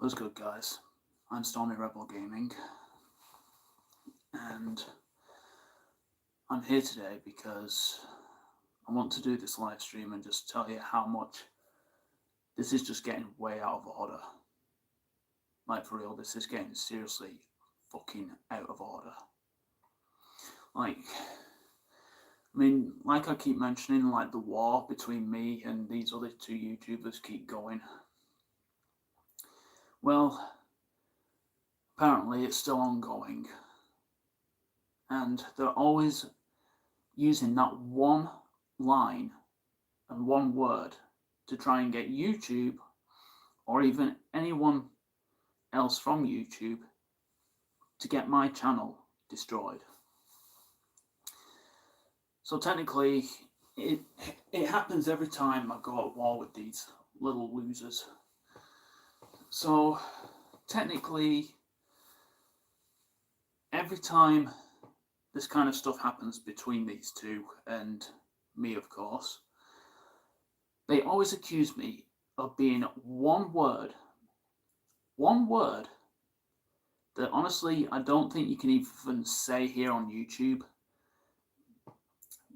What's good, guys? I'm Stormy Rebel Gaming, and I'm here today because I want to do this live stream and just tell you how much this is just getting way out of order. Like, for real, this is getting seriously fucking out of order. Like I keep mentioning, the war between me and these other two YouTubers keep going. Well, apparently it's still ongoing. And they're always using that one line and one word to try and get YouTube or even anyone else from YouTube to get my channel destroyed. So technically, it happens every time I go at war with these little losers. So technically, every time this kind of stuff happens between these two and me, of course, they always accuse me of being one word that honestly I don't think you can even say here on YouTube,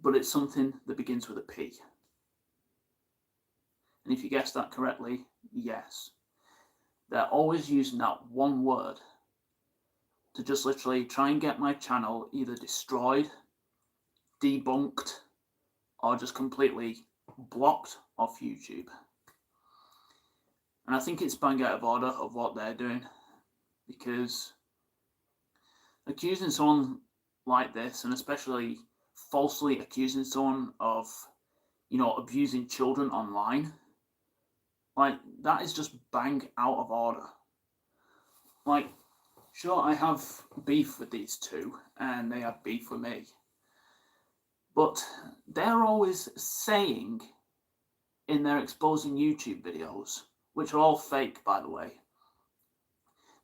but it's something that begins with a P. And if you guessed that correctly, yes. They're always using that one word to just literally try and get my channel either destroyed, debunked, or just completely blocked off YouTube. And I think it's bang out of order of what they're doing, because accusing someone like this, and especially falsely accusing someone of, abusing children online, that is just bang out of order. Sure, I have beef with these two, and they have beef with me. But they're always saying in their exposing YouTube videos, which are all fake, by the way,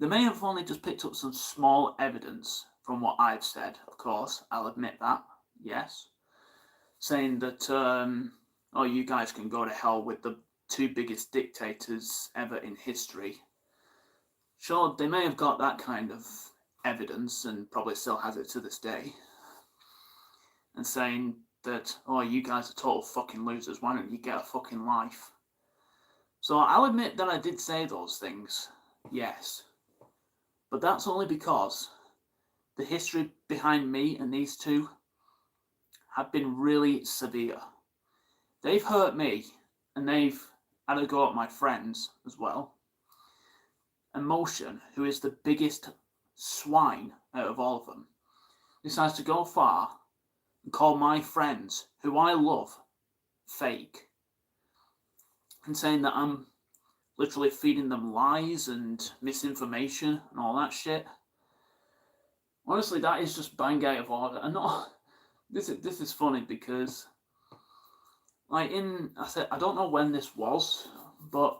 they may have only just picked up some small evidence from what I've said, of course, I'll admit that, yes. Saying that, you guys can go to hell with the two biggest dictators ever in history. Sure, they may have got that kind of evidence and probably still has it to this day. And saying that, you guys are total fucking losers, why don't you get a fucking life? So I'll admit that I did say those things, yes. But that's only because the history behind me and these two have been really severe. They've hurt me, and they've had a go at my friends as well. And Motion, who is the biggest swine out of all of them, decides to go far and call my friends, who I love, fake. And saying that I'm literally feeding them lies and misinformation and all that shit. Honestly, that is just bang out of order. And this is funny because, I don't know when this was, but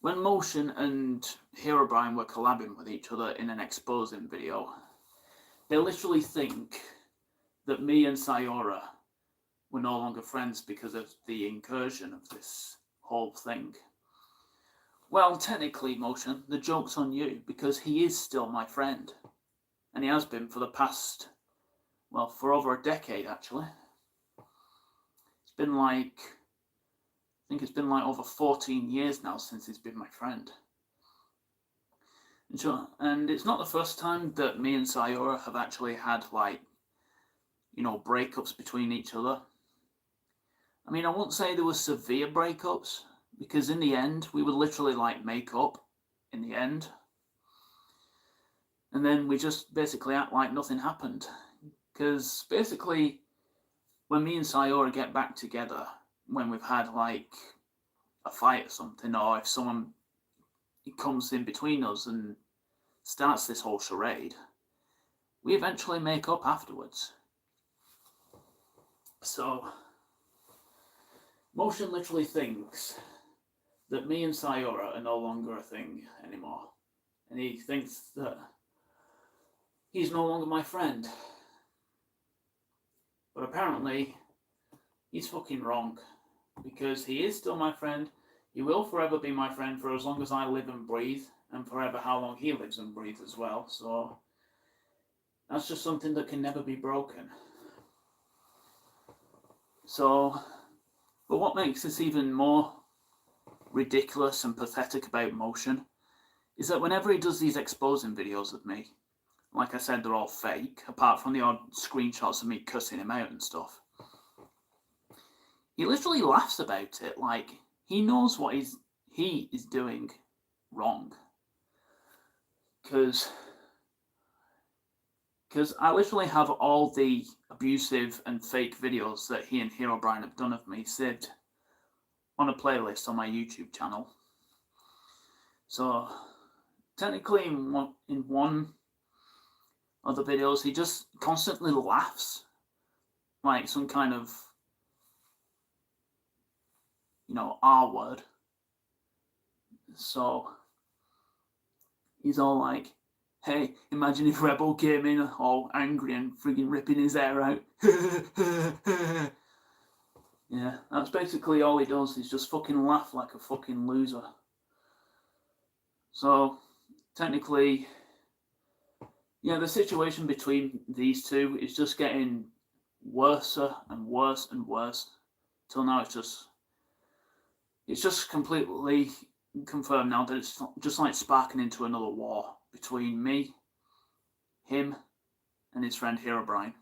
when Motion and Herobrine were collabing with each other in an exposing video, they literally think that me and Sayora were no longer friends because of the incursion of this whole thing. Well, technically, Motion, the joke's on you, because he is still my friend. And he has been for the past, for over a decade, actually. It's been over 14 years now since he's been my friend. And it's not the first time that me and Sayora have actually had, breakups between each other. I won't say there were severe breakups, because in the end, we would literally, make up in the end. And then we just basically act like nothing happened. Because basically, when me and Sayora get back together, when we've had, a fight or something, or if someone comes in between us and starts this whole charade, we eventually make up afterwards. So, Motion literally thinks that me and Sayora are no longer a thing anymore. And he thinks that he's no longer my friend. But apparently, he's fucking wrong. Because he is still my friend. He will forever be my friend for as long as I live and breathe, and forever how long he lives and breathes as well. So that's just something that can never be broken. So, but what makes this even more ridiculous and pathetic about Motion is that whenever he does these exposing videos of me, like I said, they're all fake, apart from the odd screenshots of me cussing him out and stuff. He literally laughs about it, like he knows what he is doing wrong. Because I literally have all the abusive and fake videos that he and Herobrine have done of me saved on a playlist on my YouTube channel. So technically in one of the videos he just constantly laughs like some kind of, R word. So he's all like, hey, imagine if Rebel came in all angry and frigging ripping his hair out. Yeah, that's basically all he does. He's just fucking laugh like a fucking loser. So, technically, yeah, the situation between these two is just getting worse and worse and worse. Till now it's just completely confirmed now that it's just like sparking into another war between me, him, and his friend Herobrine.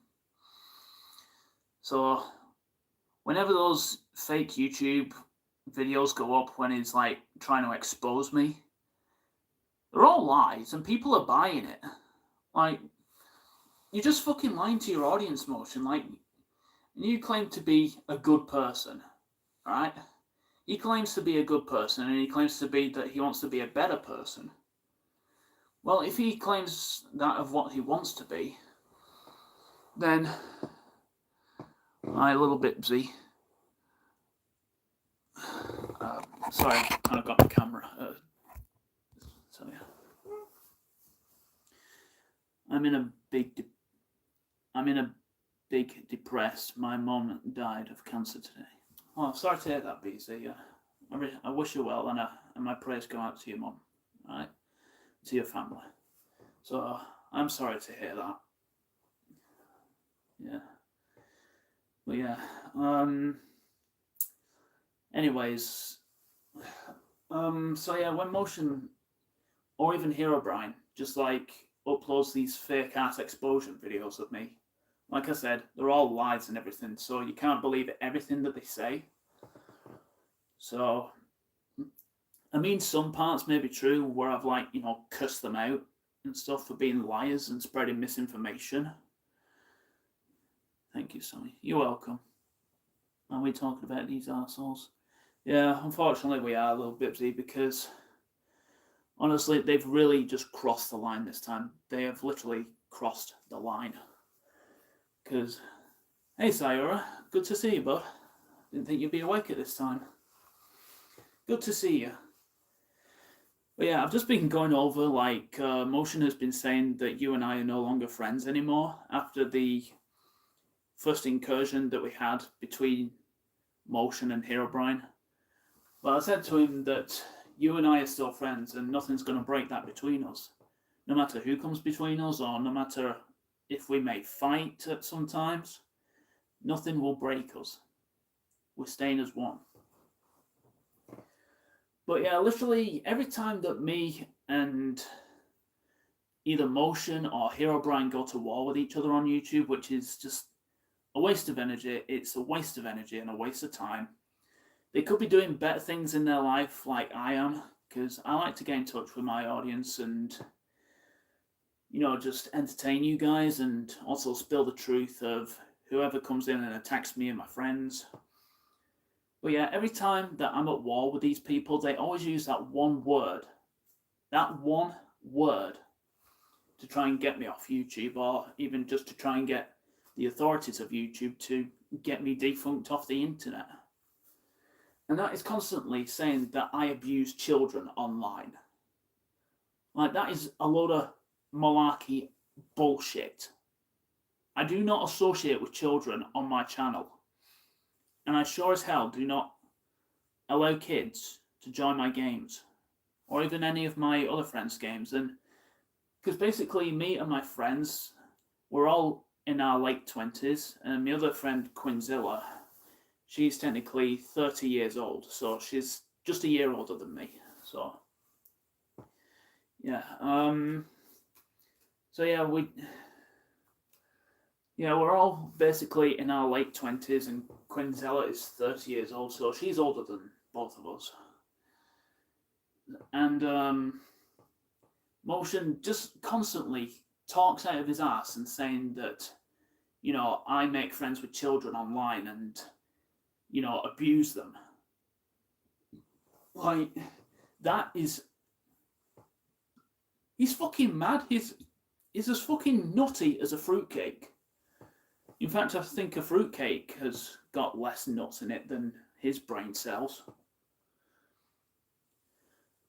So whenever those fake YouTube videos go up when he's like trying to expose me, they're all lies and people are buying it. Like, you're just fucking lying to your audience, Motion. Like, you claim to be a good person, right? He claims to be a good person and he claims to be that he wants to be a better person. Well, if he claims that of what he wants to be, then a little bit busy. Sorry, I kind of got my camera. So yeah, I'm in a big depressed. My mom died of cancer today. Oh, sorry to hear that, BZ. I wish you well, and my prayers go out to your mom, right? To your family. So I'm sorry to hear that. Yeah. But yeah. Anyways. So yeah, when Motion or even Herobrine just like uploads these fake ass explosion videos of me, like I said, they're all lies and everything, so you can't believe everything that they say. So, I mean, some parts may be true where I've like, cussed them out and stuff for being liars and spreading misinformation. Thank you, Sonny. You're welcome. Are we talking about these arseholes? Yeah, unfortunately we are a little bit busy because honestly, they've really just crossed the line this time. They have literally crossed the line. Because, hey Sayura, good to see you, bud. Didn't think you'd be awake at this time. Good to see you. But yeah, I've just been going over, like, Motion has been saying that you and I are no longer friends anymore after the first incursion that we had between Motion and Herobrine. Well, I said to him that you and I are still friends and nothing's going to break that between us. No matter who comes between us or no matter if we may fight at some times, nothing will break us. We're staying as one. But yeah, literally every time that me and either Motion or Herobrine go to war with each other on YouTube, which is just a waste of energy, it's a waste of energy and a waste of time. They could be doing better things in their life like I am, because I like to get in touch with my audience and, just entertain you guys and also spill the truth of whoever comes in and attacks me and my friends. But yeah, every time that I'm at war with these people, they always use that one word to try and get me off YouTube, or even just to try and get the authorities of YouTube to get me defunct off the internet. And that is constantly saying that I abuse children online. Like, that is a load of malarkey bullshit. I do not associate with children on my channel. And I sure as hell do not allow kids to join my games, or even any of my other friends' games. And because basically me and my friends, we're all in our late 20s, and my other friend Quinzilla, she's technically 30 years old, so she's just a year older than me. So yeah, we're all basically in our late 20s, and Quinzella is 30 years old, so she's older than both of us. And Motion just constantly talks out of his ass and saying that, I make friends with children online and, abuse them. Like, that is... He's fucking mad. He's as fucking nutty as a fruitcake. In fact, I think a fruitcake has got less nuts in it than his brain cells.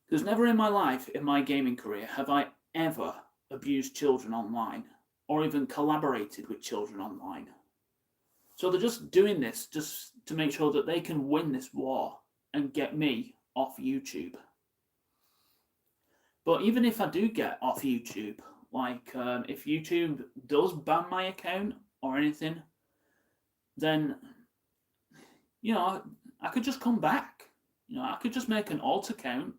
Because never in my life, in my gaming career, have I ever abused children online or even collaborated with children online. So they're just doing this just to make sure that they can win this war and get me off YouTube. But even if I do get off YouTube, like if YouTube does ban my account or anything, then, I could just come back. I could just make an alt account,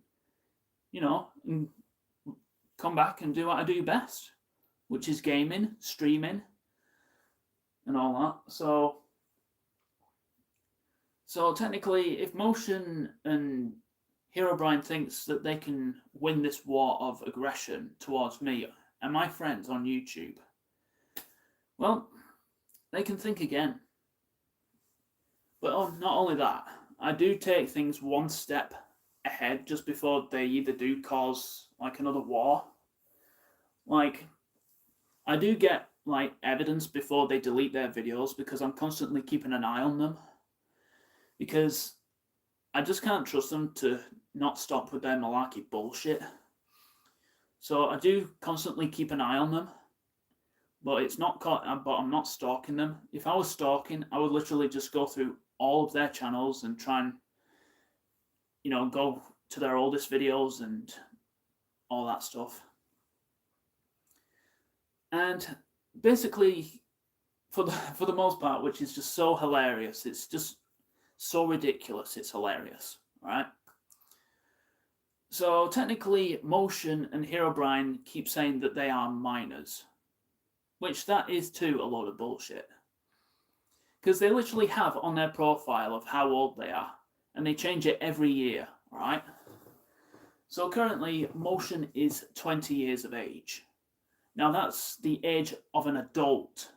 and come back and do what I do best, which is gaming, streaming, and all that. So technically, if Motion and Herobrine thinks that they can win this war of aggression towards me and my friends on YouTube, well, they can think again. But not only that, I do take things one step ahead just before they either do cause like another war. Like, I do get like evidence before they delete their videos because I'm constantly keeping an eye on them. Because I just can't trust them to not stop with their malarkey bullshit. So I do constantly keep an eye on them. But I'm not stalking them. If I was stalking, I would literally just go through all of their channels and try and, go to their oldest videos and all that stuff. And basically, for the most part, which is just so hilarious, it's just so ridiculous, it's hilarious, right? So technically, Motion and Herobrine keep saying that they are minors, which that is too a load of bullshit. Because they literally have on their profile of how old they are, and they change it every year, right? So currently, Motion is 20 years of age. Now that's the age of an adult.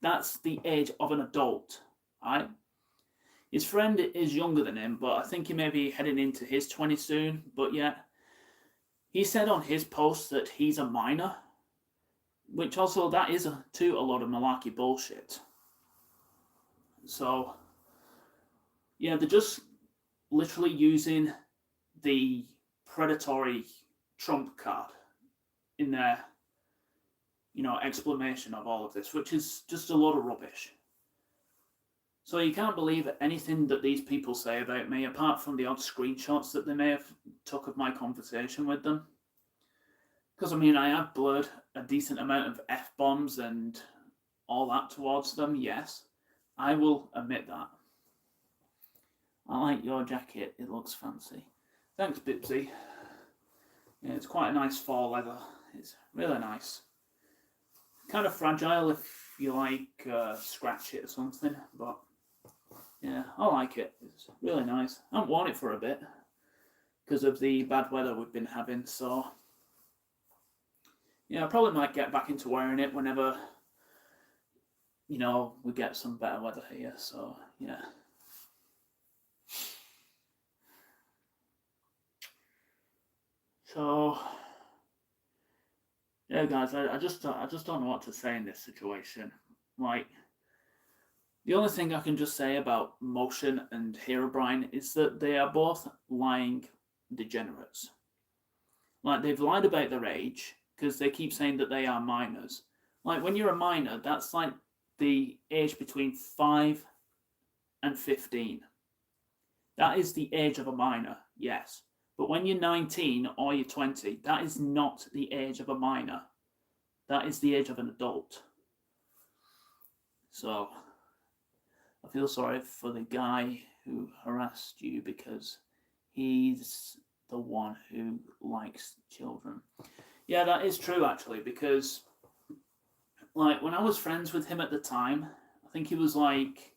That's the age of an adult, right? His friend is younger than him, but I think he may be heading into his 20s soon. But yeah, he said on his post that he's a minor, which also that is too a lot of malarkey bullshit. So yeah, they're just literally using the predatory trump card in their, explanation of all of this, which is just a load of rubbish. So you can't believe anything that these people say about me, apart from the odd screenshots that they may have took of my conversation with them. Because, I have blurred a decent amount of F-bombs and all that towards them, yes. I will admit that. I like your jacket, it looks fancy. Thanks, Bibsy. Yeah, it's quite a nice fall leather. It's really nice. Kind of fragile if you scratch it or something, but yeah, I like it. It's really nice. I haven't worn it for a bit because of the bad weather we've been having, so yeah, I probably might get back into wearing it whenever, we get some better weather here, so yeah. So yeah, guys, I just don't know what to say in this situation. Like, the only thing I can just say about Motion and Herobrine is that they are both lying degenerates. Like, they've lied about their age because they keep saying that they are minors. Like, when you're a minor, that's like the age between 5 and 15. That is the age of a minor, yes. But when you're 19 or you're 20, that is not the age of a minor. That is the age of an adult. So, I feel sorry for the guy who harassed you because he's the one who likes children. Yeah, that is true actually, because like when I was friends with him at the time, I think he was like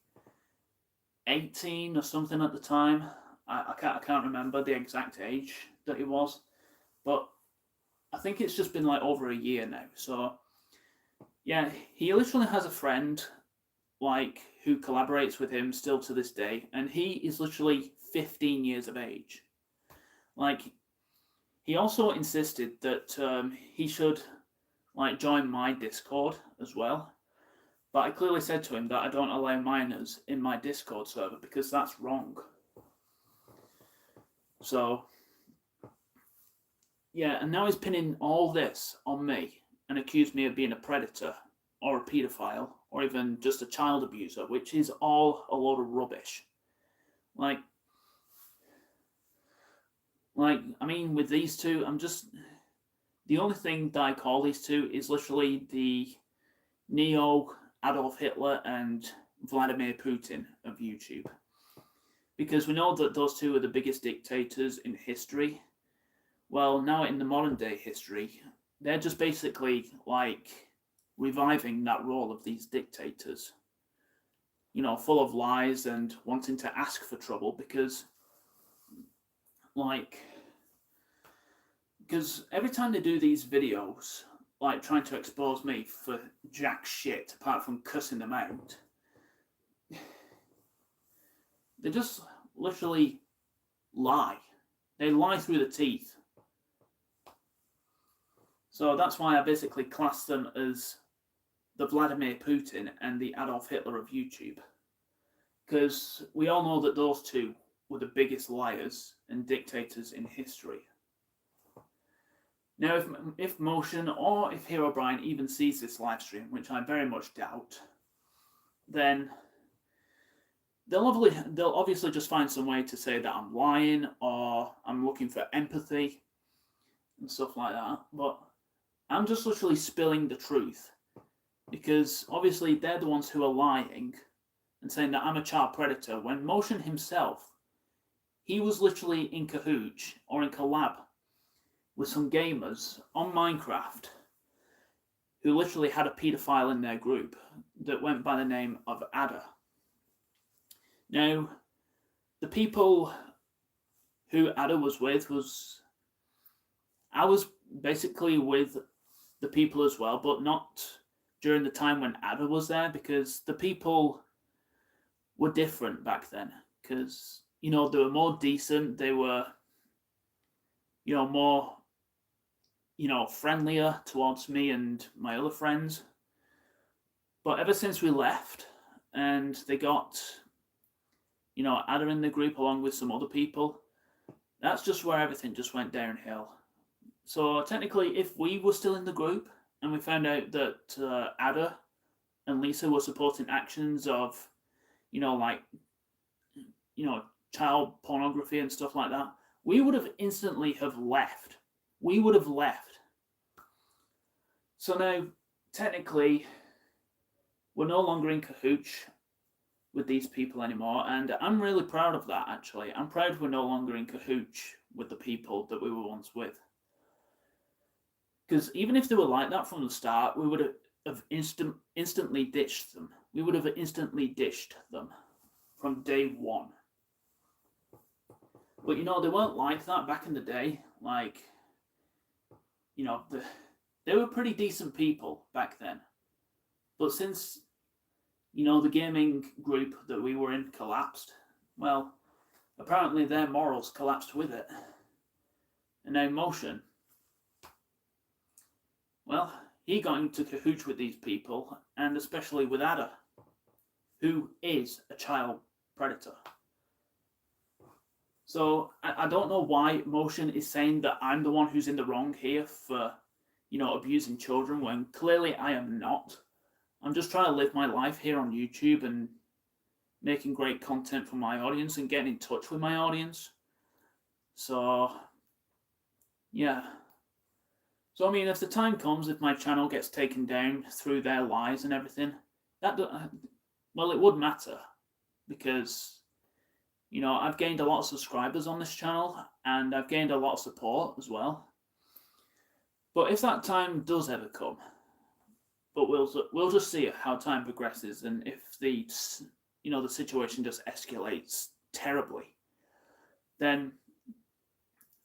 18 or something at the time. I can't remember the exact age that he was, but I think it's just been like over a year now. So yeah, he literally has a friend like who collaborates with him still to this day, and he is literally 15 years of age. Like he also insisted that he should like join my Discord as well. But I clearly said to him that I don't allow minors in my Discord server because that's wrong. So, yeah, and now he's pinning all this on me and accused me of being a predator or a paedophile or even just a child abuser, which is all a load of rubbish. Like, I mean, with these two, the only thing that I call these two is literally the neo Adolf Hitler and Vladimir Putin of YouTube. Because we know that those two are the biggest dictators in history. Well, now in the modern day history, they're just basically like reviving that role of these dictators. You know, full of lies and wanting to ask for trouble because every time they do these videos, like trying to expose me for jack shit apart from cussing them out, they just literally lie. They lie through the teeth. So that's why I basically class them as the Vladimir Putin and the Adolf Hitler of YouTube. Because we all know that those two were the biggest liars and dictators in history. Now, if Motion or if Herobrine even sees this live stream, which I very much doubt, then they'll obviously just find some way to say that I'm lying or I'm looking for empathy and stuff like that. But I'm just literally spilling the truth because obviously they're the ones who are lying and saying that I'm a child predator when Motion himself, he was literally in cahoots or in collab with some gamers on Minecraft who literally had a paedophile in their group that went by the name of Ada. Now, the people who Ada was with I was basically with the people as well, but not during the time when Ada was there because the people were different back then because, you know, they were more decent, they were, you know, more, you know, friendlier towards me and my other friends. But ever since we left and they got, you know, Ada in the group along with some other people, that's just where everything just went downhill. So technically, if we were still in the group and we found out that Ada and Lisa were supporting actions of, you know, like, you know, child pornography and stuff like that, we would have instantly have left. We would have left. So now, technically, we're no longer in cahoots with these people anymore, and I'm really proud of that, actually. I'm proud we're no longer in cahoots with the people that we were once with. Because even if they were like that from the start, we would have instantly ditched them. We would have instantly dished them from day one. But, you know, they weren't like that back in the day. Like, you know, they were pretty decent people back then. But since, you know, the gaming group that we were in collapsed, well, apparently their morals collapsed with it. And now Motion, well, he got into cahoots with these people, and especially with Ada, who is a child predator. So I don't know why Motion is saying that I'm the one who's in the wrong here for, you know, abusing children when clearly I am not. I'm just trying to live my life here on YouTube and, making great content for my audience and getting in touch with my audience. So, yeah. So, I mean, if the time comes, if my channel gets taken down through their lies and everything, well, it would matter because, you know, I've gained a lot of subscribers on this channel and I've gained a lot of support as well. But if that time does ever come, but we'll just see how time progresses, and if the situation just escalates terribly, then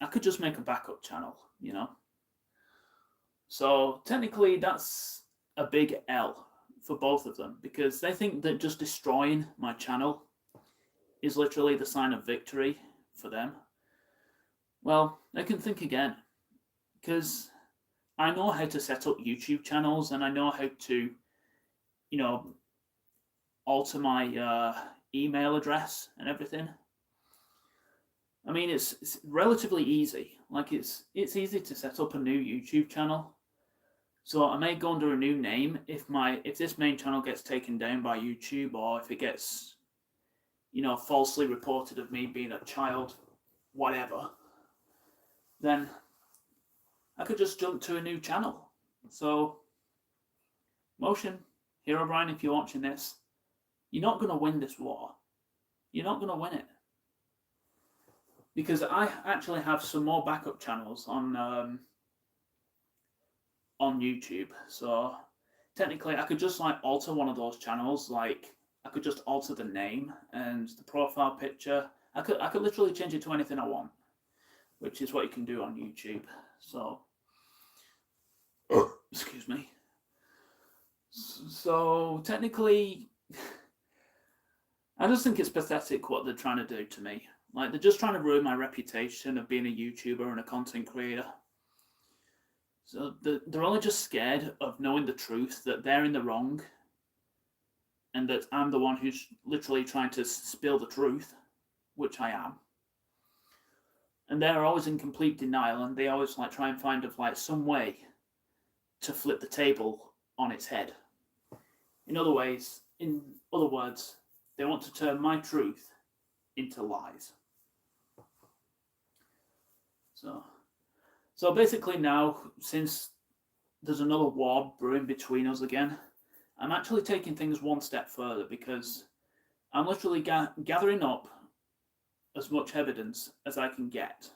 I could just make a backup channel, you know. So technically, that's a big L for both of them because they think that just destroying my channel is literally the sign of victory for them. Well, they can think again because I know how to set up YouTube channels and I know how to, you know, alter my email address and everything. I mean, it's relatively easy. Like it's easy to set up a new YouTube channel. So I may go under a new name if this main channel gets taken down by YouTube, or if it gets, you know, falsely reported of me being a child, whatever. Then I could just jump to a new channel. So, Motion, Herobrine, if you're watching this, you're not going to win this war. You're not going to win it. Because I actually have some more backup channels on YouTube. So, technically, I could just like alter one of those channels. Like, I could just alter the name and the profile picture. I could literally change it to anything I want, which is what you can do on YouTube. So, excuse me. So technically, I just think it's pathetic what they're trying to do to me. Like, they're just trying to ruin my reputation of being a YouTuber and a content creator. So they're only just scared of knowing the truth, that they're in the wrong, and that I'm the one who's literally trying to spill the truth, which I am. And they're always in complete denial, and they always like try and find some way to flip the table on its head. In other words, they want to turn my truth into lies. So basically now, since there's another war brewing between us again, I'm actually taking things one step further because I'm literally gathering up as much evidence as I can get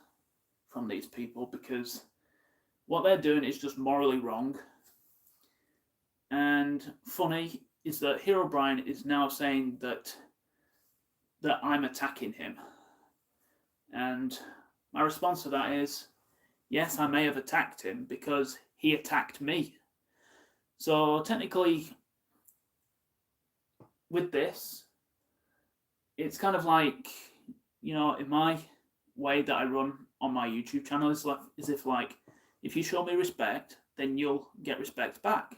from these people, because what they're doing is just morally wrong. And funny is that Herobrine is now saying that I'm attacking him. And my response to that is, yes, I may have attacked him because he attacked me. So technically, with this, it's kind of like, you know, in my way that I run on my YouTube channel, is if you show me respect, then you'll get respect back.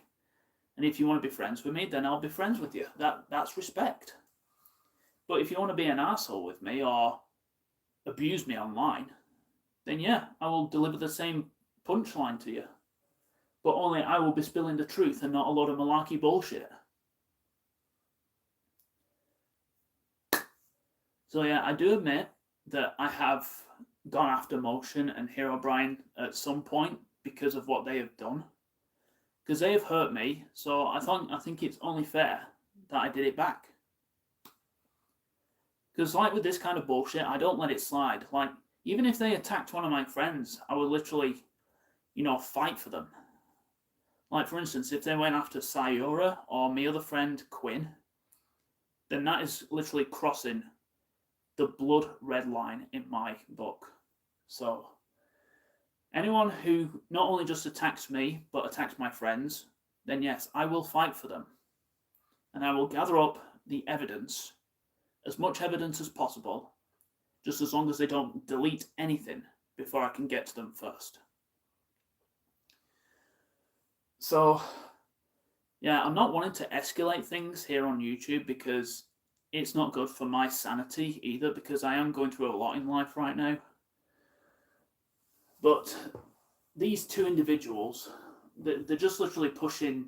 And if you want to be friends with me, then I'll be friends with you. That's respect. But if you want to be an asshole with me or abuse me online, then yeah, I will deliver the same punchline to you. But only I will be spilling the truth and not a lot of malarkey bullshit. So yeah, I do admit that I have gone after Motion and Herobrine at some point because of what they have done. Because they have hurt me, so I think it's only fair that I did it back. Because like with this kind of bullshit, I don't let it slide. Like, even if they attacked one of my friends, I would literally, you know, fight for them. Like, for instance, if they went after Sayura or my other friend Quinn, then that is literally crossing the blood red line in my book. So, anyone who not only just attacks me, but attacks my friends, then yes, I will fight for them. And I will gather up the evidence, as much evidence as possible, just as long as they don't delete anything before I can get to them first. So, yeah, I'm not wanting to escalate things here on YouTube because it's not good for my sanity either, because I am going through a lot in life right now. But these two individuals, they're just literally pushing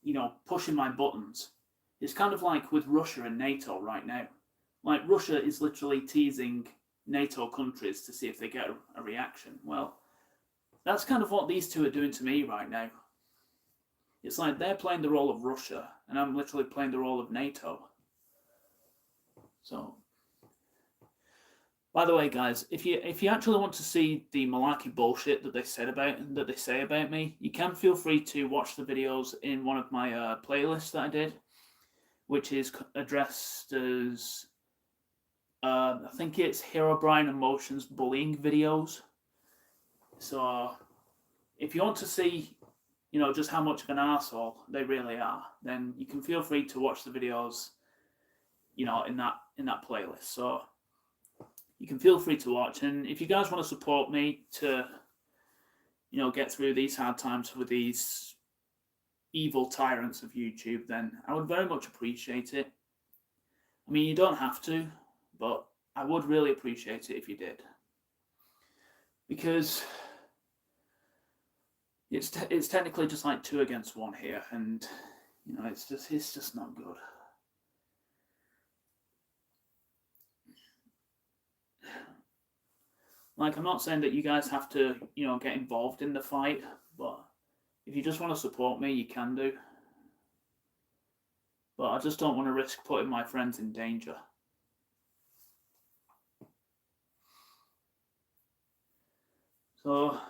my buttons It's kind of like with Russia and NATO right now. Like, Russia is literally teasing NATO countries to see if they get a reaction. Well, that's kind of what these two are doing to me right now. It's like they're playing the role of Russia, and I'm literally playing the role of NATO. So, by the way, guys, if you actually want to see the malarkey bullshit that they say about me, you can feel free to watch the videos in one of my playlists that I did, which is addressed as I think it's Herobrine Emotions bullying videos. So, if you want to see, just how much of an arsehole they really are, then you can feel free to watch the videos, in that playlist. So you can feel free to watch. And if you guys want to support me to, get through these hard times with these evil tyrants of YouTube, then I would very much appreciate it. I mean, you don't have to, but I would really appreciate it if you did. Because it's technically just like 2 against 1 here, and it's just not good. Like, I'm not saying that you guys have to, get involved in the fight, but if you just want to support me, you can do. But I just don't want to risk putting my friends in danger. So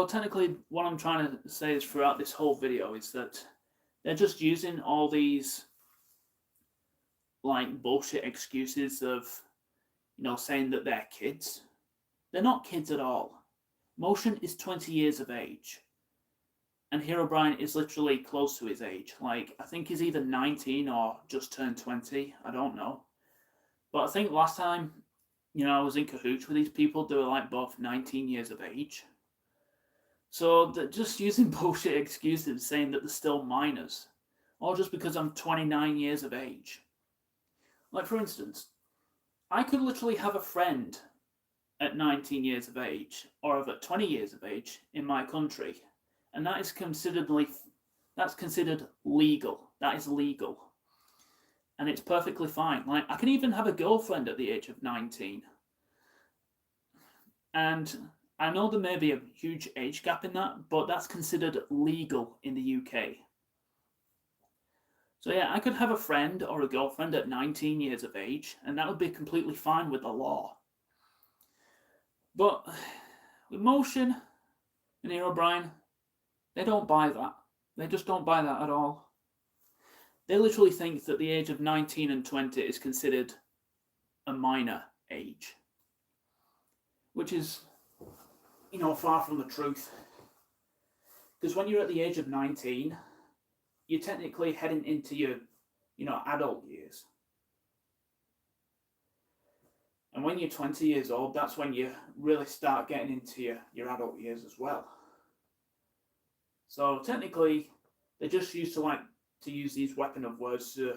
technically, what I'm trying to say is throughout this whole video is that they're just using all these like bullshit excuses of, saying that they're kids. They're not kids at all. Motion is 20 years of age. And Herobrine is literally close to his age. Like, I think he's either 19 or just turned 20. I don't know. But I think last time, I was in cahoots with these people, they were like both 19 years of age. So they're just using bullshit excuses saying that they're still minors. Or just because I'm 29 years of age. Like, for instance, I could literally have a friend at 19 years of age, or at 20 years of age in my country, and that's considered legal. That is legal. And it's perfectly fine. Like, I can even have a girlfriend at the age of 19. And I know there may be a huge age gap in that, but that's considered legal in the UK. So yeah, I could have a friend or a girlfriend at 19 years of age, and that would be completely fine with the law. But with Motion and Herobrine, they don't buy that. They just don't buy that at all. They literally think that the age of 19 and 20 is considered a minor age. Which is, far from the truth. Because when you're at the age of 19, you're technically heading into your, adult years. And when you're 20 years old, that's when you really start getting into your adult years as well. So technically, they just used to use these weapon of words to,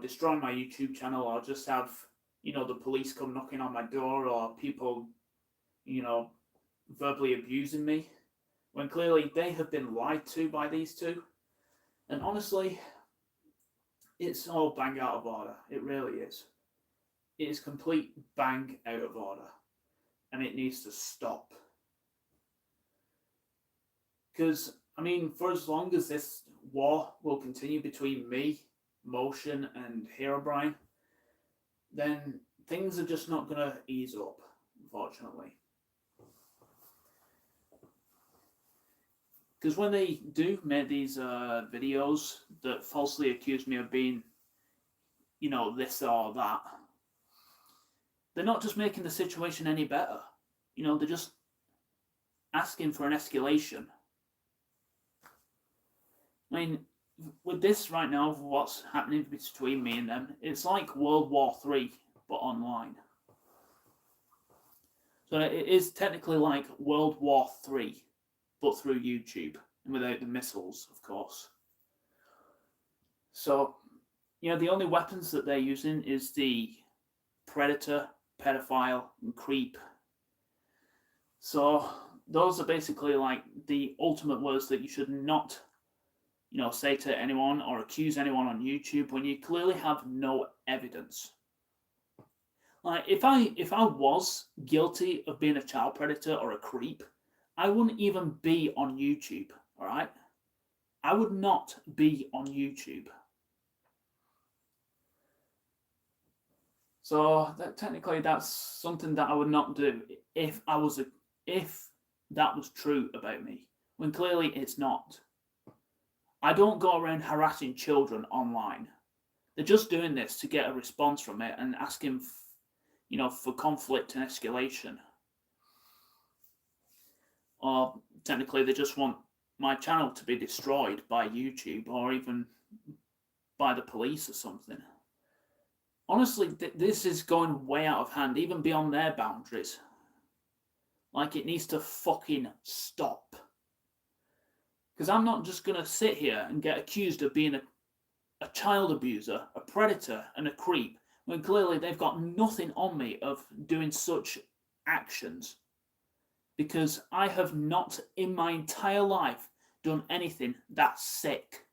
destroy my YouTube channel, or just have, the police come knocking on my door, or people, verbally abusing me, when clearly they have been lied to by these two. And honestly, it's all bang out of order. It really is. It is complete bang out of order. And it needs to stop. Because, for as long as this war will continue between me, Motion, and Herobrine, then things are just not going to ease up, unfortunately. Because when they do make these videos that falsely accuse me of being, this or that, they're not just making the situation any better. They're just asking for an escalation. With this right now, of what's happening between me and them, it's like World War III, but online. So it is technically like World War III, but through YouTube, and without the missiles, of course. So, the only weapons that they're using is the Predator, Pedophile, and Creep. So, those are basically like the ultimate words that you should not, say to anyone or accuse anyone on YouTube when you clearly have no evidence. Like, if I was guilty of being a child predator or a creep, I wouldn't even be on YouTube, all right? I would not be on YouTube. So technically, that's something that I would not do if that was true about me, when clearly it's not. I don't go around harassing children online. They're just doing this to get a response from it and asking, for conflict and escalation. Or technically, they just want my channel to be destroyed by YouTube or even by the police or something. Honestly, this is going way out of hand, even beyond their boundaries. Like, it needs to fucking stop. Because I'm not just going to sit here and get accused of being a child abuser, a predator, and a creep, when clearly they've got nothing on me of doing such actions. Because I have not in my entire life done anything that sick.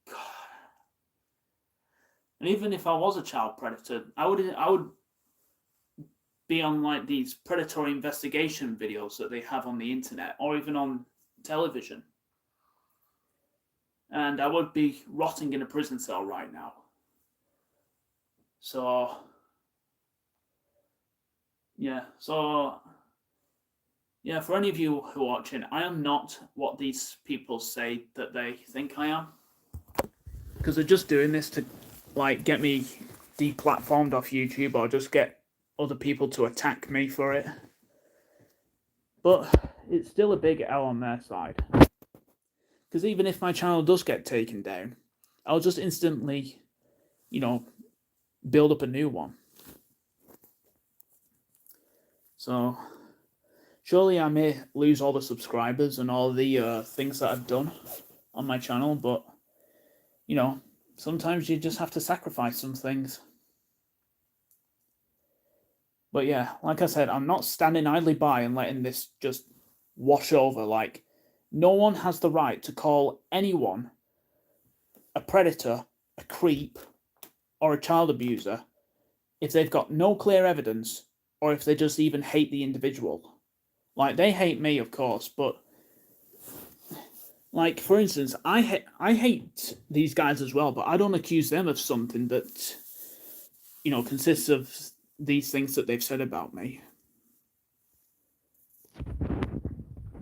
God. And even if I was a child predator, I would be on like these predatory investigation videos that they have on the internet or even on television. And I would be rotting in a prison cell right now. So yeah, for any of you who are watching, I am not what these people say that they think I am. Because they're just doing this to, like, get me deplatformed off YouTube or just get other people to attack me for it. But it's still a big L on their side. Because even if my channel does get taken down, I'll just instantly, build up a new one. So, surely I may lose all the subscribers and all the things that I've done on my channel, but, sometimes you just have to sacrifice some things. But yeah, like I said, I'm not standing idly by and letting this just wash over. Like, no one has the right to call anyone a predator, a creep, or a child abuser if they've got no clear evidence or if they just even hate the individual. Like, they hate me, of course, but, like, for instance, I hate these guys as well, but I don't accuse them of something that, consists of these things that they've said about me.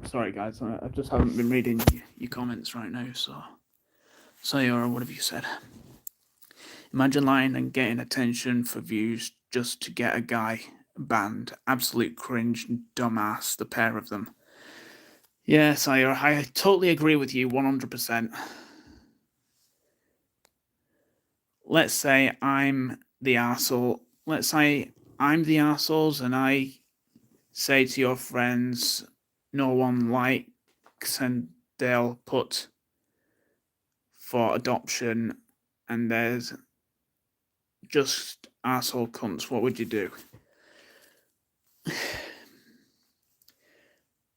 Sorry, guys, I just haven't been reading your comments right now, so Sayora, what have you said? Imagine lying and getting attention for views just to get a guy banned. Absolute cringe, dumbass, the pair of them. Yeah, Sayora, I totally agree with you 100%. Let's say I'm the arsehole. Let's say I'm the arseholes and I say to your friends, no one likes, and they'll put for adoption, and there's just arsehole cunts. What would you do?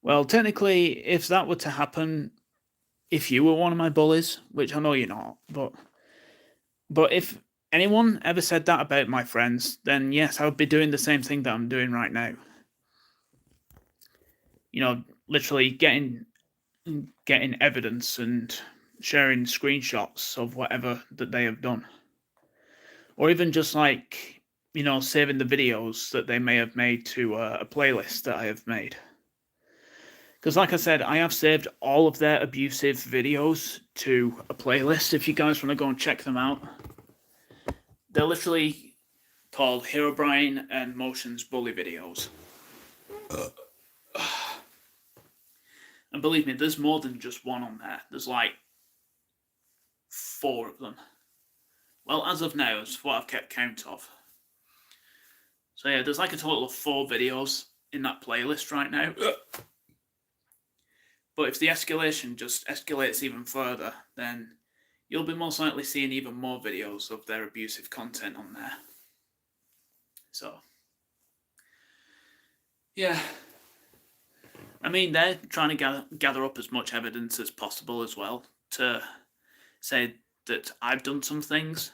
Well, technically, if that were to happen, if you were one of my bullies, which I know you're not, but if anyone ever said that about my friends, then yes, I would be doing the same thing that I'm doing right now. Literally getting evidence and sharing screenshots of whatever that they have done. Or even just like, saving the videos that they may have made to a playlist that I have made. Because like I said, I have saved all of their abusive videos to a playlist if you guys want to go and check them out. They're literally called Herobrine and Motion's Bully videos. And believe me, there's more than just one on there. There's like 4 of them. Well, as of now, it's what I've kept count of. So yeah, there's like a total of 4 videos in that playlist right now. But if the escalation just escalates even further, then you'll be most likely seeing even more videos of their abusive content on there. So, yeah. I mean, they're trying to gather up as much evidence as possible as well to say that I've done some things.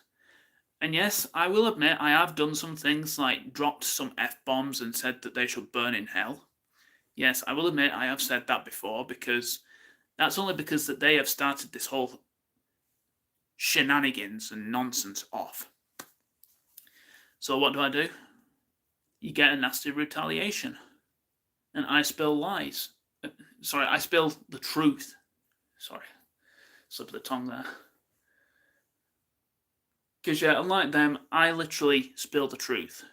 And yes, I will admit I have done some things like dropped some F-bombs and said that they should burn in hell. Yes, I will admit I have said that before, because that's only because that they have started this whole shenanigans and nonsense off. So what do? You get a nasty retaliation. And I spill lies. Sorry, I spill the truth. Sorry, slip of the tongue there. Because, yeah, unlike them, I literally spill the truth.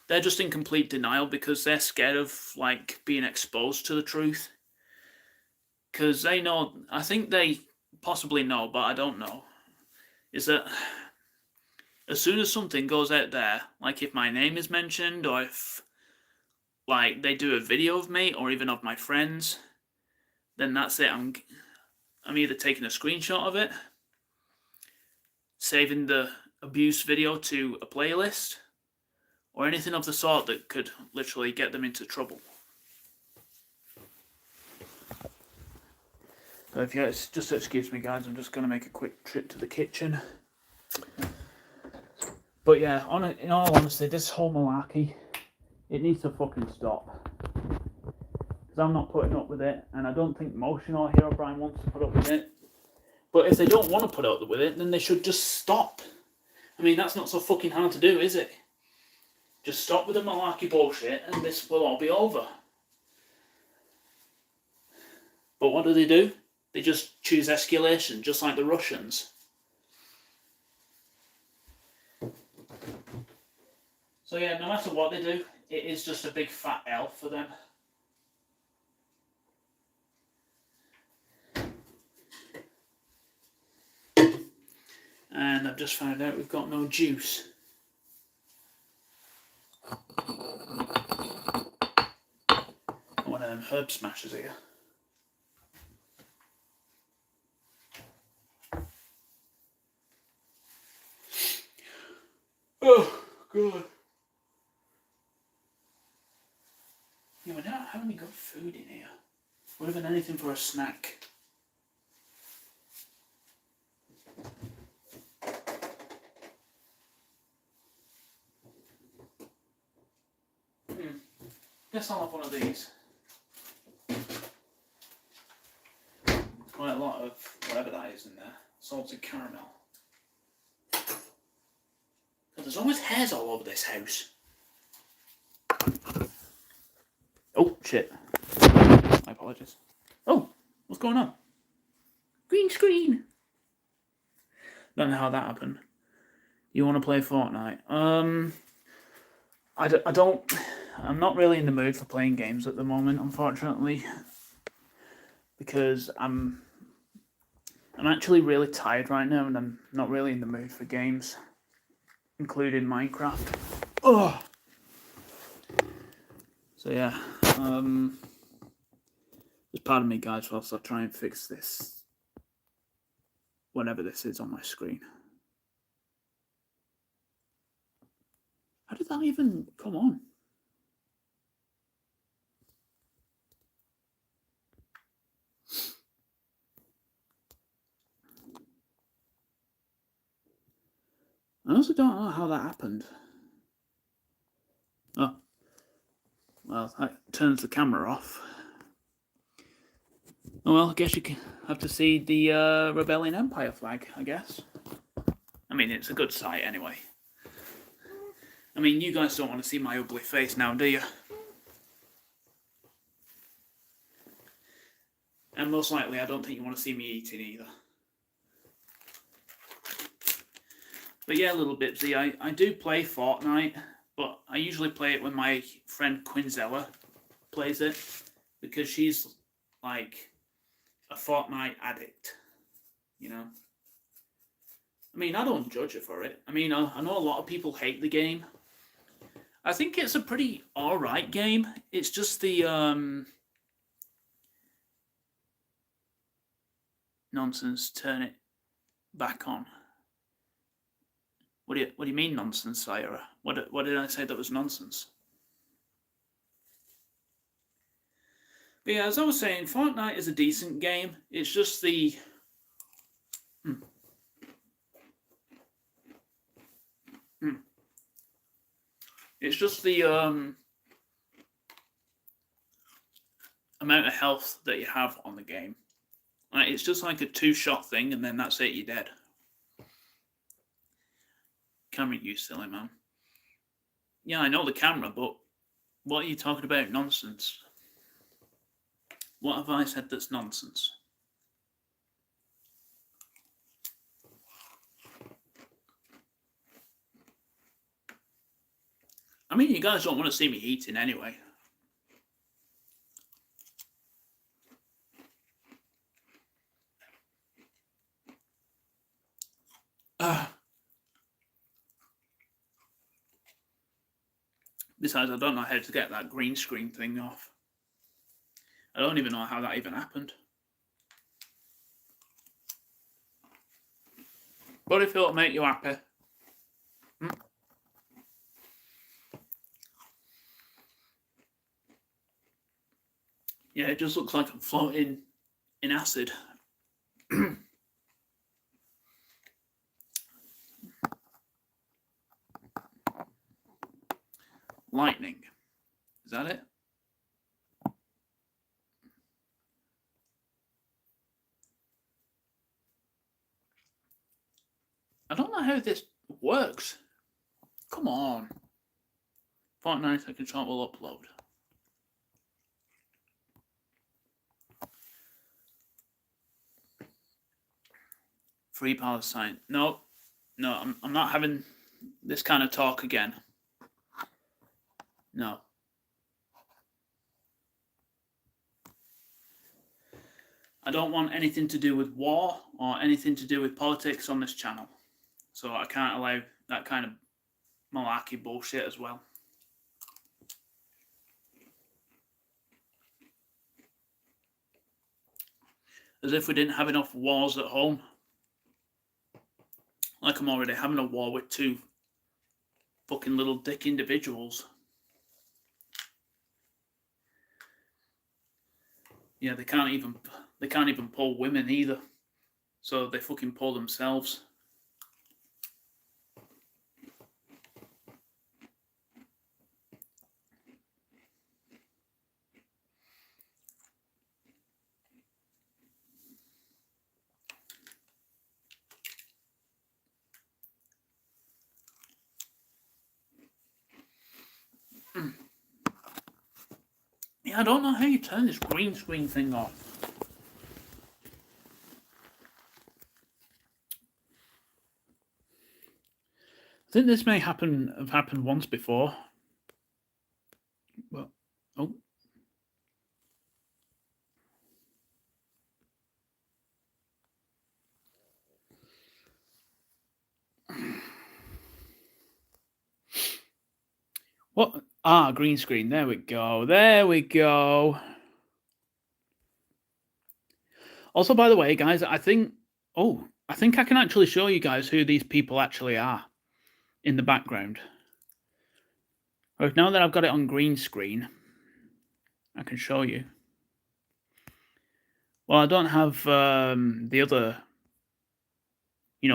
They're just in complete denial because they're scared of, like, being exposed to the truth. Because they know, I think they possibly know, but I don't know, is that as soon as something goes out there, like if my name is mentioned, or if, like, they do a video of me, or even of my friends, then that's it. I'm either taking a screenshot of it, saving the abuse video to a playlist, or anything of the sort that could literally get them into trouble. So if you just excuse me, guys, I'm just going to make a quick trip to the kitchen. But yeah, in all honesty, this whole malarkey, it needs to fucking stop. Because I'm not putting up with it, and I don't think Motion or Herobrine wants to put up with it. But if they don't want to put up with it, then they should just stop. I mean, that's not so fucking hard to do, is it? Just stop with the malarkey bullshit, and this will all be over. But what do? They just choose escalation, just like the Russians. So yeah, no matter what they do, it is just a big fat L for them. And I've just found out we've got no juice. One of them herb smashers here. Oh, God. Yeah, we're not having any good food in here. Or even anything for a snack. Guess I'll have one of these. Quite a lot of whatever that is in there. Salted caramel. God, there's always hairs all over this house. Oh, shit. My apologies. Oh, what's going on? Green screen. Don't know how that happened. You want to play Fortnite? I'm not really in the mood for playing games at the moment, unfortunately, because I'm actually really tired right now, and I'm not really in the mood for games, including Minecraft. Oh. So yeah, just pardon me, guys, whilst I try and fix this, whatever this is on my screen. How did that even come on? I also don't know how that happened. Oh, well, that turns the camera off. Oh, well, I guess you can have to see the Rebellion Empire flag, I guess. I mean, it's a good sight anyway. I mean, you guys don't want to see my ugly face now, do you? And most likely, I don't think you want to see me eating either. But yeah, little Bibsy, I do play Fortnite, but I usually play it when my friend Quinzella plays it, because she's like a Fortnite addict, you know? I mean, I don't judge her for it. I mean, I know a lot of people hate the game. I think it's a pretty alright game. It's just the, nonsense, turn it back on. What do you mean nonsense, Ira? What did I say that was nonsense? But yeah, as I was saying, Fortnite is a decent game. It's just the hmm, hmm. It's just the amount of health that you have on the game. Like, it's just like a two-shot thing, and then that's it. You're dead. Camera use, silly man. Yeah, I know the camera, but what are you talking about? Nonsense. What have I said that's nonsense? I mean, you guys don't want to see me eating anyway. Besides, I don't know how to get that green screen thing off. I don't even know how that even happened. But if it'll make you happy. Yeah, it just looks like I'm floating in acid. Lightning. Is that it? I don't know how this works. Come on. Fortnite I Control will upload. Free Palestine. No, I'm not having this kind of talk again. No. I don't want anything to do with war or anything to do with politics on this channel. So I can't allow that kind of malarkey bullshit as well. As if we didn't have enough wars at home. Like I'm already having a war with two fucking little dick individuals. Yeah, they can't even pull women either. So they fucking pull themselves. Yeah, I don't know how you turn this green screen thing off. I think this may have happened once before. Well, oh. What? Ah, green screen. There we go. There we go. Also, by the way, guys, I think I can actually show you guys who these people actually are in the background. Right, now that I've got it on green screen, I can show you. Well, I don't have the other,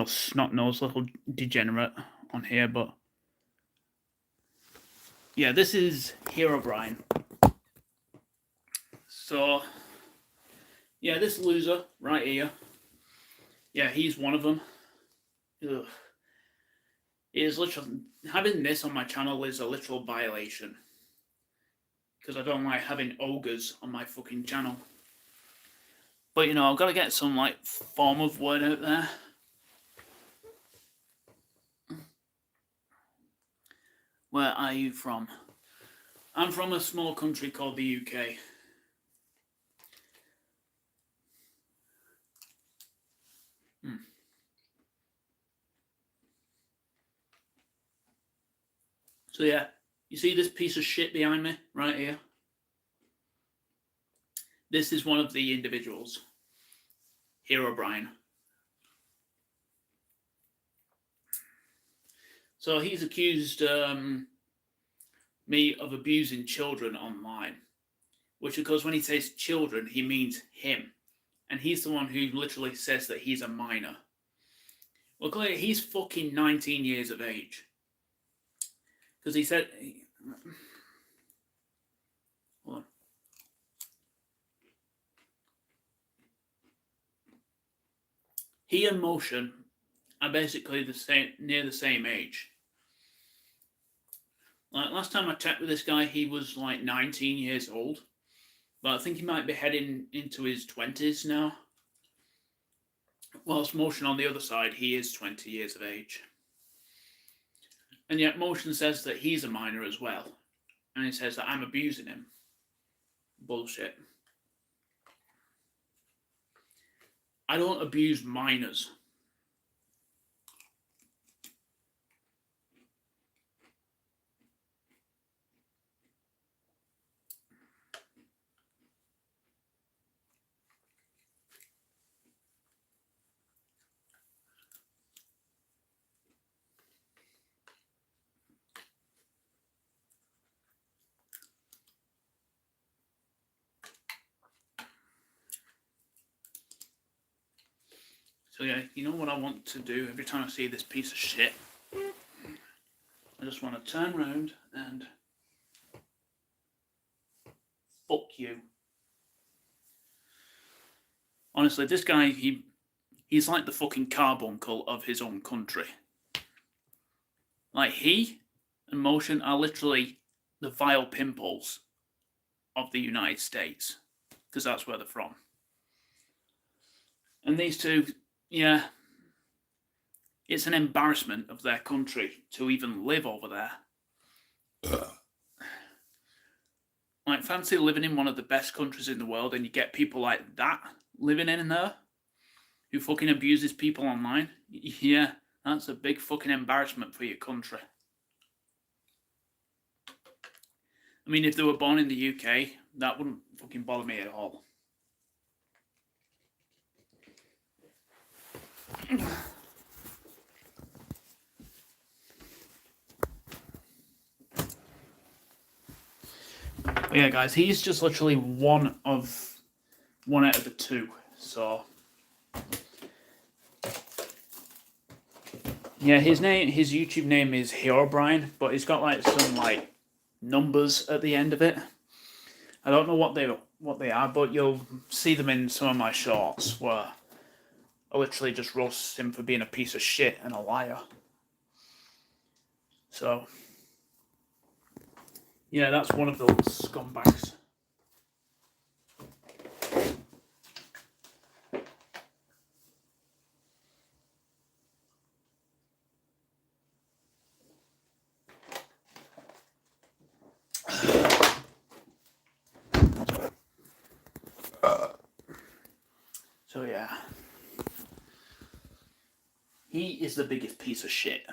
snot-nosed little degenerate on here, but yeah, this is Herobrine. So, yeah, this loser right here, yeah, he's one of them. Ugh. It is literally, having this on my channel is a literal violation. Because I don't like having ogres on my fucking channel. But, I've got to get some, form of word out there. Where are you from? I'm from a small country called the UK. So yeah, you see this piece of shit behind me, right here? This is one of the individuals. Herobrine. So he's accused me of abusing children online. which of course when he says children, he means him. And he's the one who literally says that he's a minor. Well, clearly he's fucking 19 years of age. Because he said... Hold on. He and Motion are basically near the same age. Like, last time I checked with this guy, he was like 19 years old. But I think he might be heading into his 20s now. Whilst Motion on the other side, he is 20 years of age. And yet Motion says that he's a minor as well. And he says that I'm abusing him. Bullshit. I don't abuse minors. So yeah, you know what I want to do every time I see this piece of shit? I just want to turn around and fuck you. Honestly, this guy, he's like the fucking carbuncle of his own country. Like, he and Motion are literally the vile pimples of the United States. Because that's where they're from. And these two... Yeah, it's an embarrassment of their country to even live over there. Like, fancy living in one of the best countries in the world and you get people like that living in there who fucking abuses people online. Yeah, that's a big fucking embarrassment for your country. I mean, if they were born in the UK, that wouldn't fucking bother me at all. But yeah, guys, he's just literally one out of the two. So yeah, his YouTube name is Herobrine, but he's got like some like numbers at the end of it. I don't know what they are, but you'll see them in some of my shorts where I literally just roast him for being a piece of shit and a liar. So, yeah, that's one of those scumbags. So, yeah. He is the biggest piece of shit.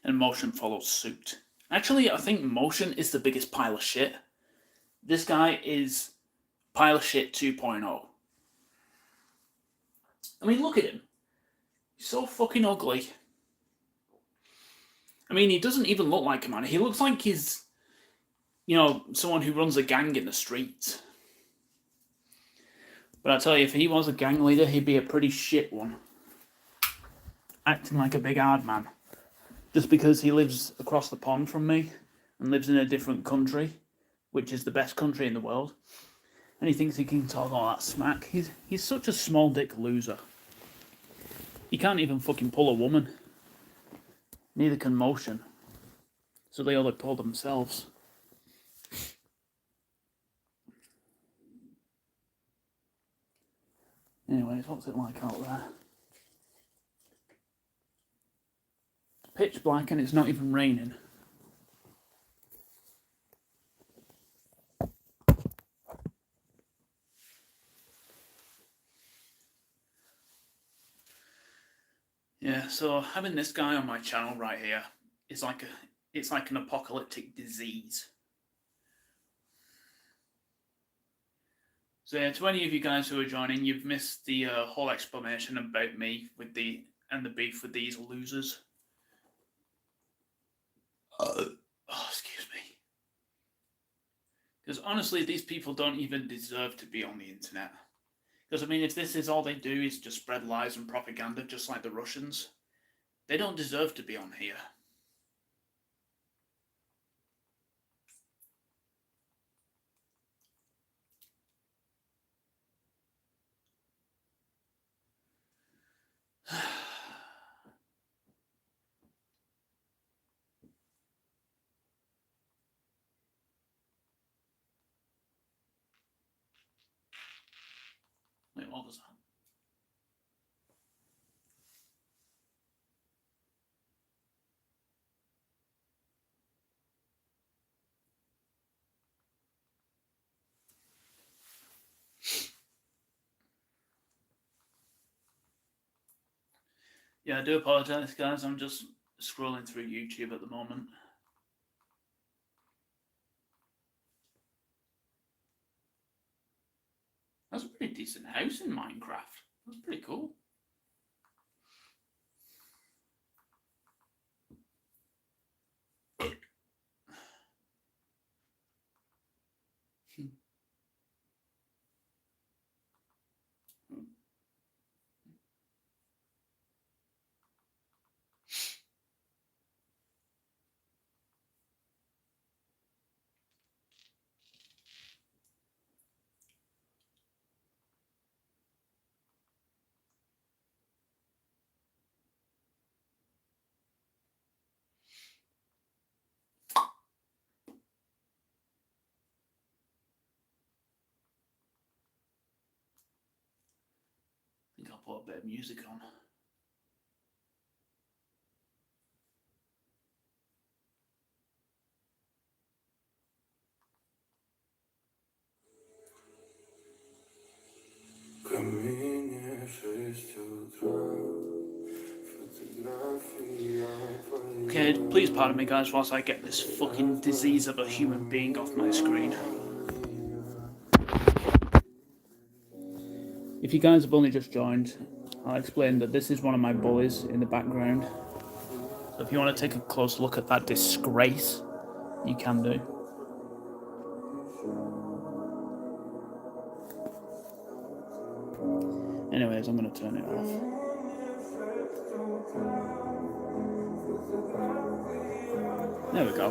And Motion follows suit. Actually, I think Motion is the biggest pile of shit. This guy is pile of shit 2.0. I mean, look at him. He's so fucking ugly. I mean, he doesn't even look like a man. He looks like he's, you know, someone who runs a gang in the streets. But I tell you, if he was a gang leader, he'd be a pretty shit one. Acting like a big hard man. Just because he lives across the pond from me and lives in a different country, which is the best country in the world, and he thinks he can talk all that smack. He's such a small dick loser. He can't even fucking pull a woman. Neither can Motion. So they only pull themselves. Anyways, what's it like out there? It's pitch black and it's not even raining. Yeah, so having this guy on my channel right here is like an apocalyptic disease. So yeah, to any of you guys who are joining, you've missed the whole explanation about me with the beef with these losers. Oh, excuse me. Because honestly, these people don't even deserve to be on the internet. Because I mean, if this is all they do is just spread lies and propaganda, just like the Russians, they don't deserve to be on here. Wait, what was that? Yeah, I do apologise, guys. I'm just scrolling through YouTube at the moment. That's a pretty decent house in Minecraft. That's pretty cool. I think I'll put a bit of music on. Okay, please pardon me, guys, whilst I get this fucking disease of a human being off my screen. If you guys have only just joined, I'll explain that this is one of my bullies in the background. So if you want to take a close look at that disgrace, you can do. Anyways, I'm going to turn it off. There we go.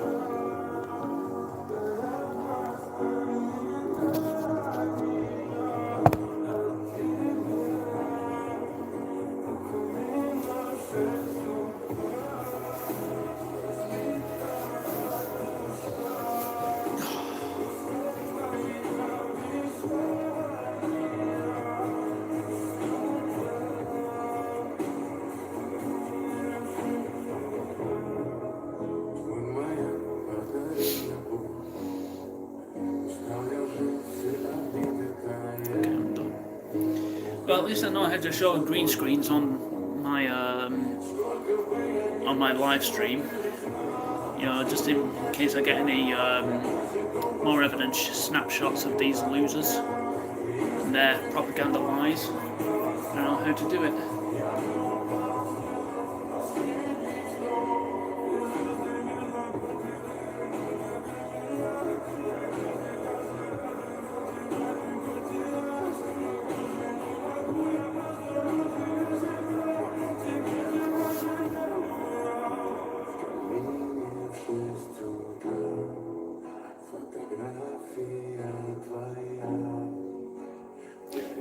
Well, at least I know how to show green screens on my live stream. You know, just in case I get any more evident snapshots of these losers and their propaganda lies. I know how to do it.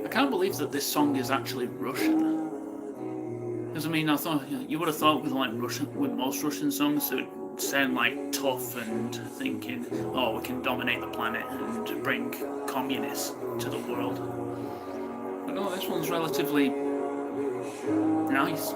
I can't believe that this song is actually Russian. Because I mean, I thought you would have thought with most Russian songs, it would sound like tough and thinking, oh, we can dominate the planet and bring communists to the world. But no, this one's relatively nice.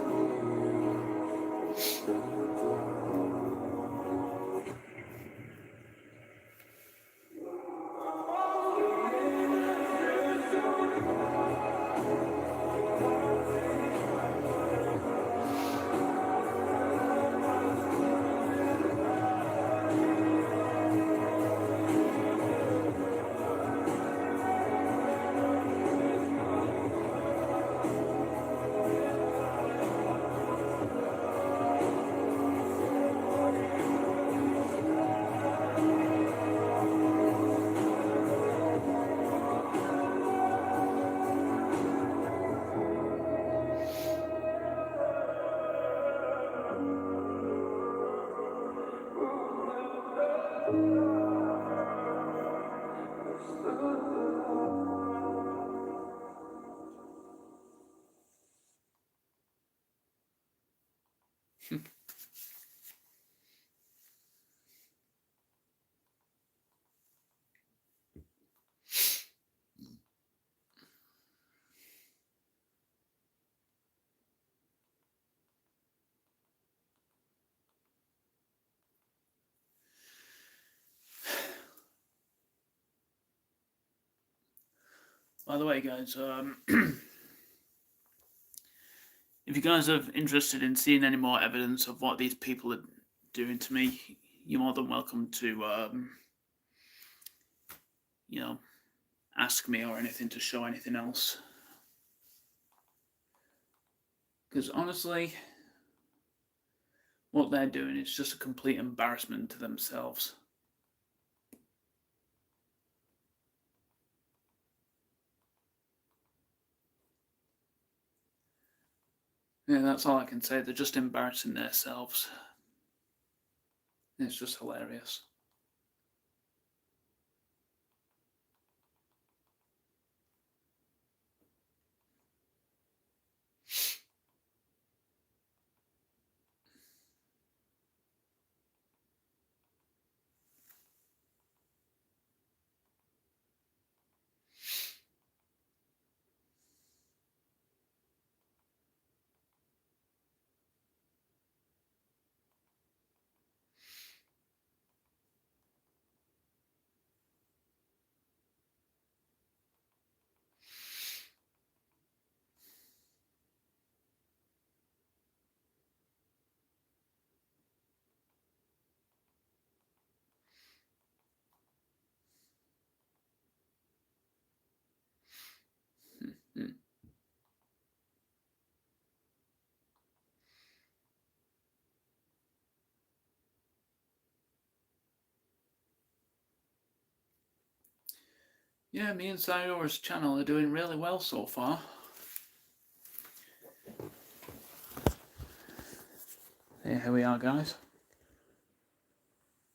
By the way, guys, if you guys are interested in seeing any more evidence of what these people are doing to me, you're more than welcome to, ask me or anything to show anything else. Because honestly, what they're doing is just a complete embarrassment to themselves. Yeah, that's all I can say. They're just embarrassing themselves. It's just hilarious. Hmm. Yeah, me and Sayora's channel are doing really well so far. Here we are, guys.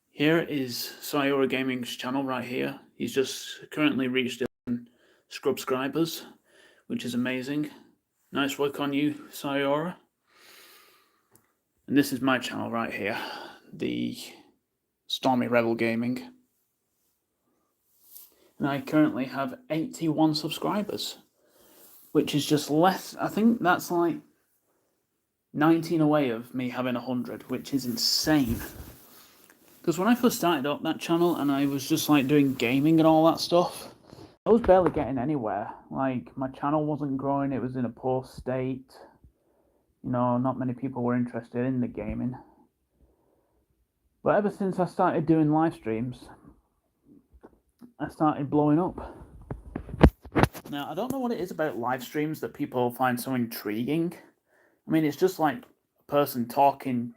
Here is Sayora Gaming's channel right here. He's just currently reached 11 subscribers, which is amazing. Nice work on you, Sayora. And this is my channel right here, the Stormy Rebel Gaming. And I currently have 81 subscribers, which is just less. I think that's like 19 away of me having 100, which is insane. Because when I first started up that channel and I was just like doing gaming and all that stuff, I was barely getting anywhere. Like, my channel wasn't growing, it was in a poor state. You know, not many people were interested in the gaming. But ever since I started doing live streams, I started blowing up. Now, I don't know what it is about live streams that people find so intriguing. I mean, it's just like a person talking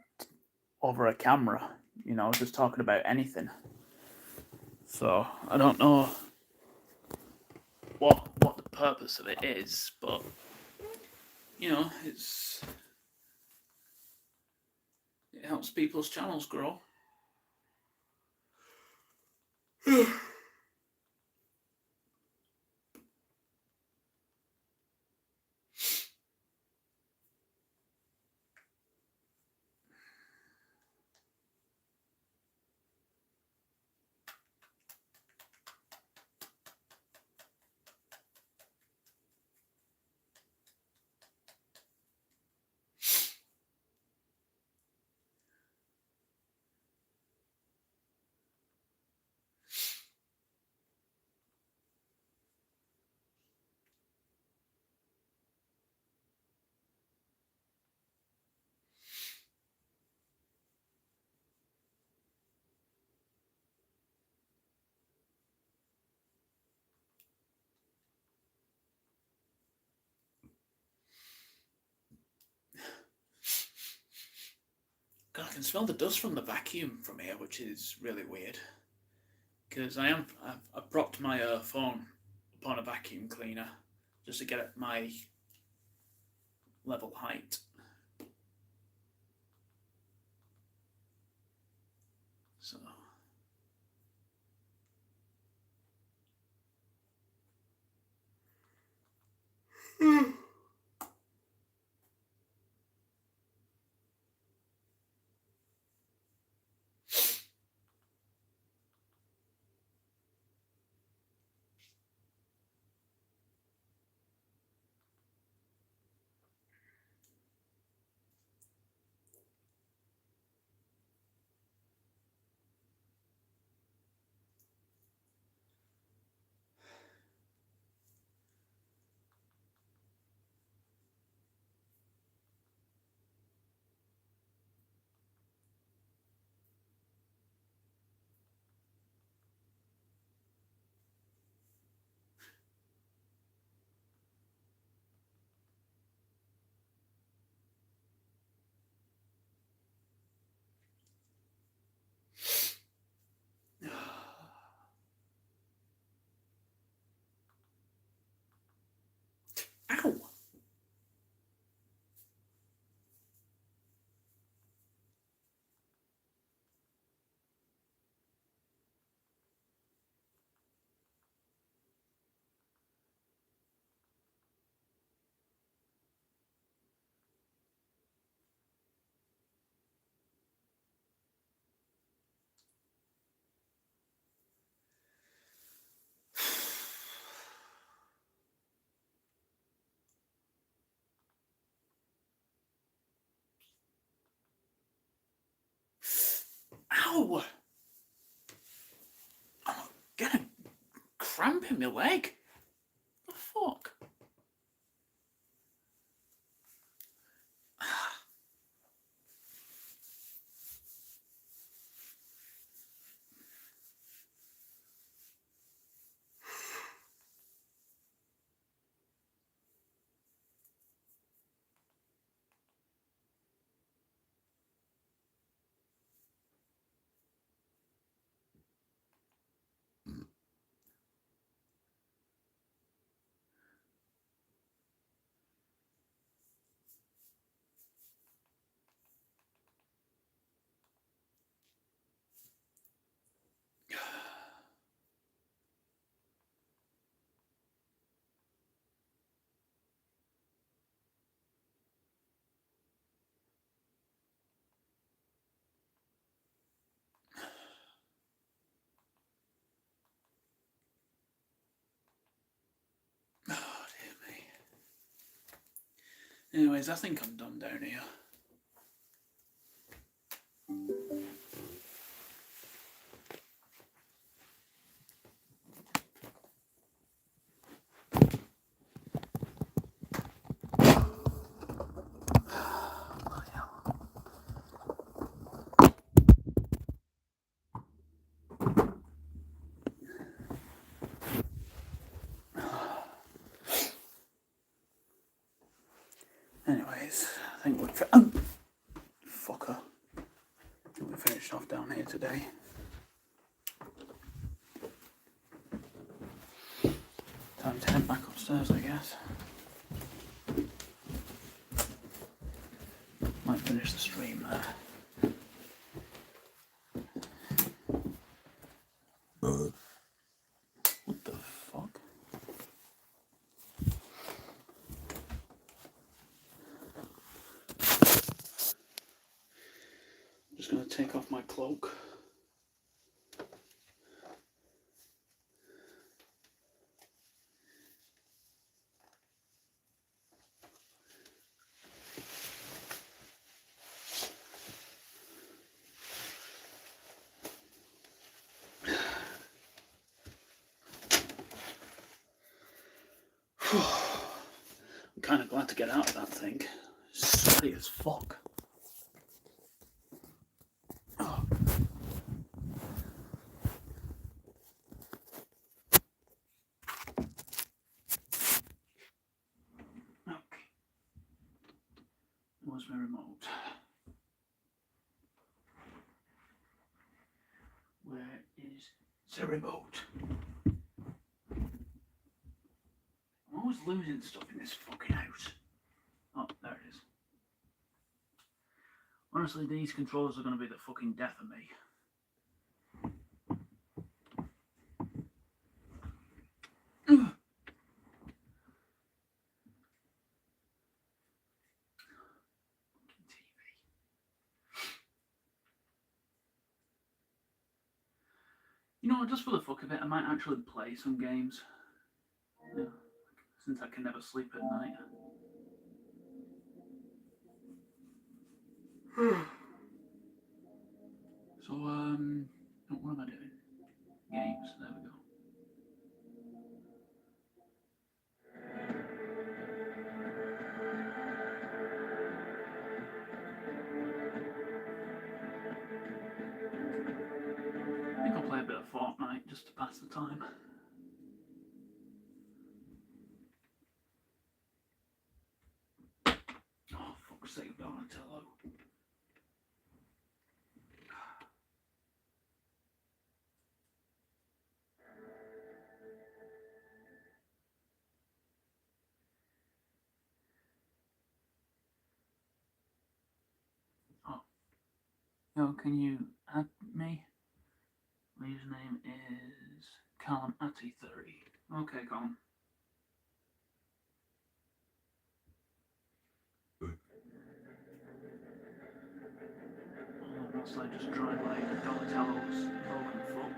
over a camera, you know, just talking about anything. So, I don't know what the purpose of it is, but, you know, it helps people's channels grow. God, I can smell the dust from the vacuum from here, which is really weird. Because I've propped my phone upon a vacuum cleaner just to get at my level height. So. Ow! Ow! I'm getting a cramp in my leg. What the fuck? Oh, dear me. Anyways, I think I'm done down here. Anyways, I think we're fucker. I think we finished off down here today. Time to head back upstairs, I guess. Might finish the stream there. What the fuck? I'm just gonna take off my cloak. I'm kind of glad to get out of that thing. It's sweaty as fuck. Oh. Okay. Where's my remote? Where is the remote? I'm always losing stuff in this fucking house. Oh, there it is. Honestly, these controllers are going to be the fucking death of me. You know what, just for the fuck of it, I might actually play some games. Yeah, since I can never sleep at night. So, what am I doing? Games, there we go. I think I'll play a bit of Fortnite just to pass the time. Oh, fuck's sake, Donatello. Yo, can you add me? My username is CalumAtti30. Okay, Calum. Whilst I just try my Donatello's broken foot.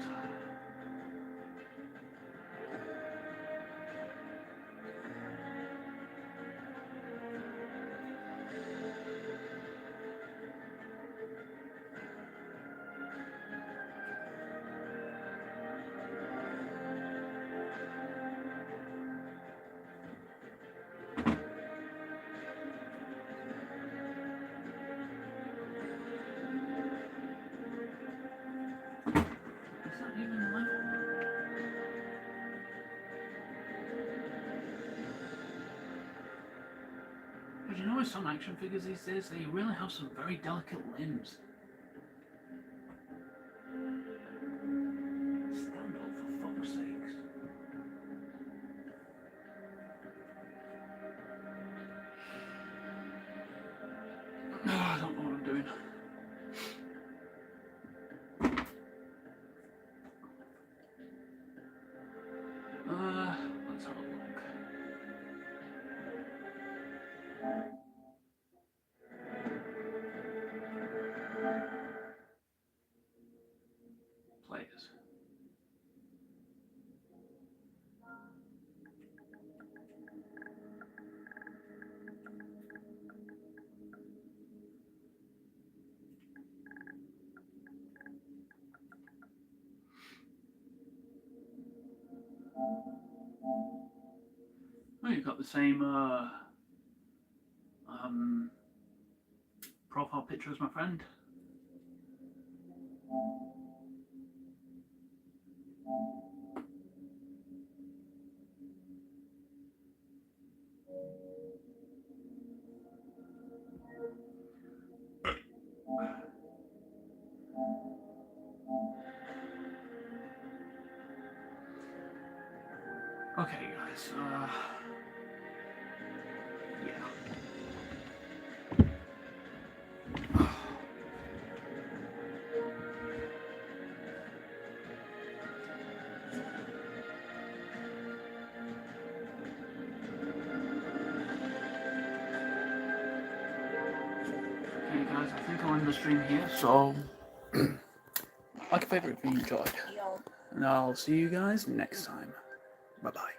Is that even level? But you know, with some action figures these days, they really have some very delicate limbs. Stand up, for fuck's sakes. I don't know what I'm doing. Let's have a look. Players. Oh, you've got the same profile picture as my friend. Okay, guys. Yeah. Okay, guys. I think I'll end the stream here. So, like a favorite if you enjoyed, and I'll see you guys next time. Bye bye.